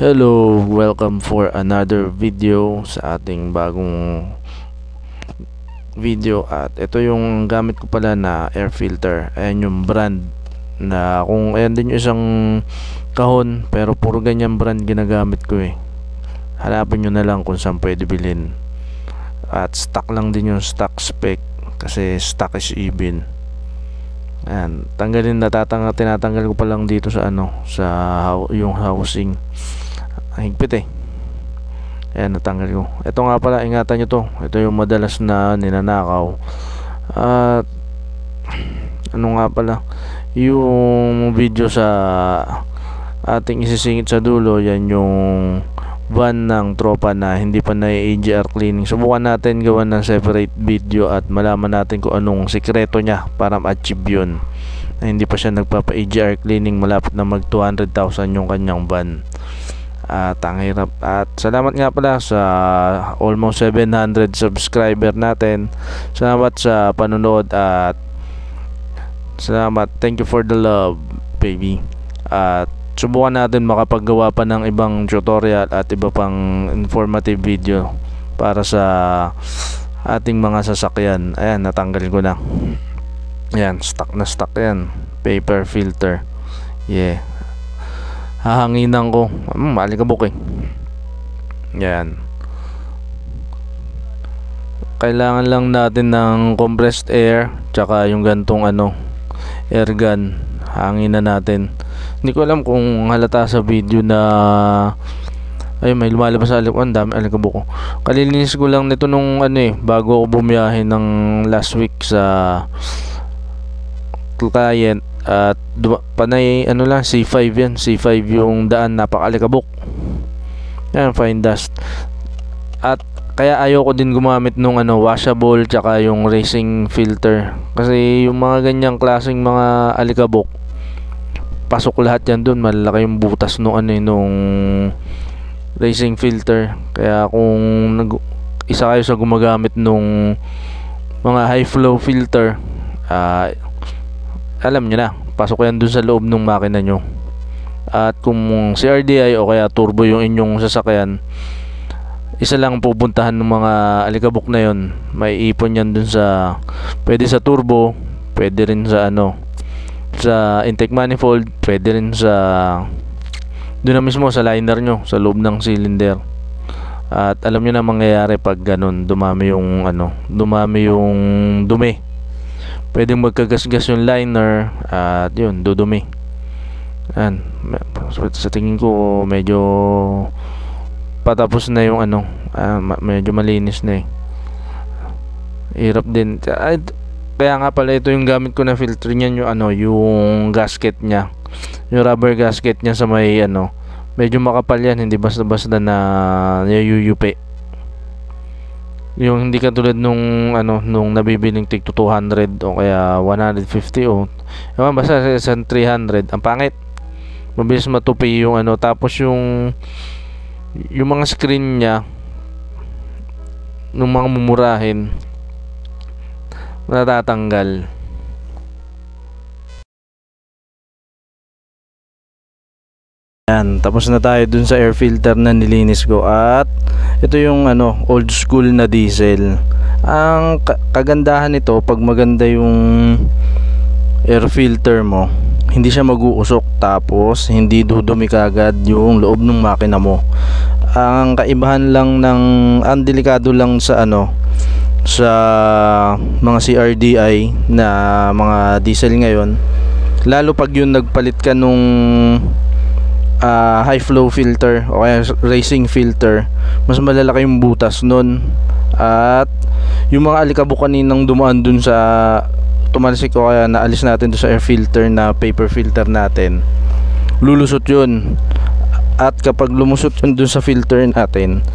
Hello, welcome for another video sa ating bagong video. At ito yung gamit ko pala na air filter. Ayan yung brand na kung ayan din yung isang kahon, pero puro ganyan brand ginagamit ko eh. Hanapin nyo na lang kung saan pwede bilhin. At stock lang din yung stock spec kasi stock is even. Ayan, tinatanggal ko pa lang dito sa sa yung housing. Higpit eh. Ayan, natanggal ko. Ito nga pala, ingatan nyo to. Ito yung madalas na ninanakaw. At ano nga pala, yung video sa ating isisingit sa dulo, yan yung van ng tropa na hindi pa na-AGR cleaning. Subukan natin gawan ng separate video at malaman natin kung anong sikreto niya para ma-achieve yun, na hindi pa siya nagpapa-AGR cleaning. Malapit na mag 200,000 yung kanyang van. At ang hirap. At salamat nga pala sa almost 700 subscriber natin. Salamat sa panonood at salamat, thank you for the love, baby. At subukan natin makapaggawa pa ng ibang tutorial at iba pang informative video para sa ating mga sasakyan. Ayan, natanggal ko na. Ayan, stuck na stuck yan. Paper filter. Yeah. Hahanginan ko. Malikabok eh. Yan. Kailangan lang natin ng compressed air tsaka yung gantong air gun. Hangin na natin. Hindi ko alam kung halata sa video na ay may lumalabas sa alikabok. Dami alikabok ko. Kalilinis ko lang nito nung bago ako bumiyahe ng last week sa client. At panay lang C5 yan. C5 yung daan, napakalikabok. Yan, fine dust. At kaya ayoko din gumamit nung washable tsaka yung racing filter, kasi yung mga ganyang klaseng mga alikabok, pasok lahat yan dun. Malaki yung butas nung nung racing filter. Kaya kung isa kayo sa gumagamit nung mga high flow filter, alam nyo na, pasok yan dun sa loob ng makina nyo. At kung CRDI o kaya turbo yung inyong sasakyan, isa lang pupuntahan ng mga alikabok na yon. May ipon yan dun sa, pwede sa turbo, pwede rin sa sa intake manifold, pwede rin sa doon na mismo sa liner nyo, sa loob ng cylinder. At alam nyo na mangyayari pag ganun, dumami yung dumi. Pwedeng magkagasgas yung liner at yun, dudumi. Yan. Sa tingin ko medyo patapos na yung medyo malinis na eh. Hirap din. Kaya nga pala ito yung gamit ko na filter niyan, yung gasket niya. Yung rubber gasket niya sa may medyo makapal yan, hindi basta-basta na yuyupi. Yung hindi katulad nung nung nabibiling tig 200 o kaya 150 o basta sa 300. Ang pangit. Mabilis matupi yung tapos yung mga screen niya nung mga mumurahin natatanggal. Yan, tapos na tayo dun sa air filter na nilinis ko. At ito yung old school na diesel. Ang kagandahan nito, pag maganda yung air filter mo, hindi siya mag-uusok, tapos hindi dudumi kagad yung loob ng makina mo. Ang kaibahan lang ang delikado lang sa sa mga CRDI na mga diesel ngayon, lalo pag yung nagpalit ka nung high flow filter o kaya racing filter, mas malalaki yung butas nun. At yung mga alikabok kaninang dumaan dun sa tumalsik o kaya naalis natin dun sa air filter na paper filter natin, lulusot yun. At kapag lumusot yun dun sa filter natin,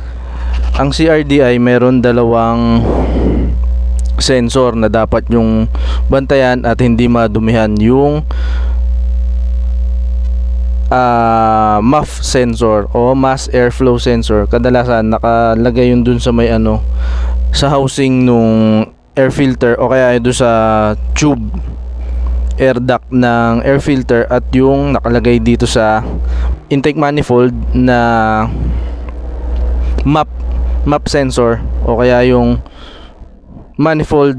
ang CRDI meron dalawang sensor na dapat yung bantayan at hindi madumihan. Yung MAF sensor o mass airflow sensor, kadalasan nakalagay yun dun sa may sa housing nung air filter o kaya doon sa tube air duct ng air filter at yung nakalagay dito sa intake manifold na map sensor o kaya yung manifold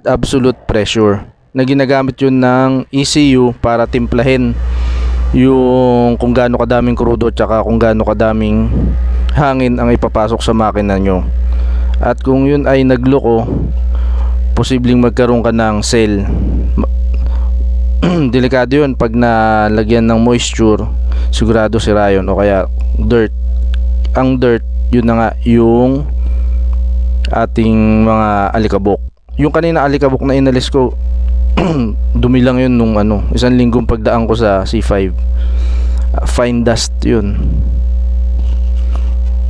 absolute pressure na ginagamit yun ng ECU para timplahin yung kung gaano kadaming krudo tsaka kung gaano kadaming hangin ang ipapasok sa makina nyo. At kung yun ay nagloko, posibleng magkaroon ka ng seal. Delikado yun pag nalagyan ng moisture, sigurado sira yun, o kaya dirt. Ang dirt, yun na nga yung ating mga alikabok. Yung kanina alikabok na inalis ko, dumi lang yun nung isang linggong pagdaan ko sa C5. Fine dust yun.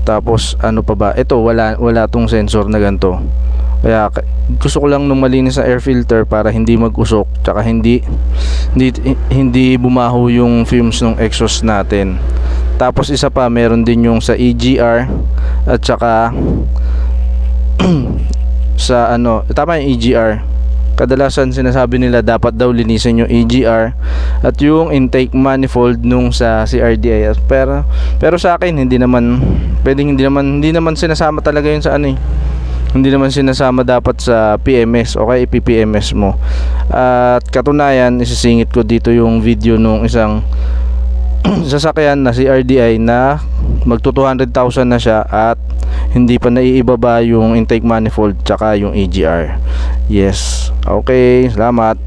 Tapos ano pa ba, ito wala tong sensor na ganito. Kaya gusto ko lang nung malinis sa air filter para hindi mag-usok, tsaka hindi bumaho yung fumes ng exhaust natin. Tapos isa pa, meron din yung sa EGR at saka sa tama yung EGR. Kadalasan sinasabi nila dapat daw linisin yung EGR at yung intake manifold nung sa CRDI. Pero sa akin hindi naman sinasama talaga yun sa hindi naman sinasama dapat sa PMS o kaya ipPMS mo. At katunayan, isisingit ko dito yung video nung isang sasakyan na CRDI na magto 200,000 na siya at hindi pa naiibaba yung intake manifold tsaka yung EGR. Yes, okay, salamat.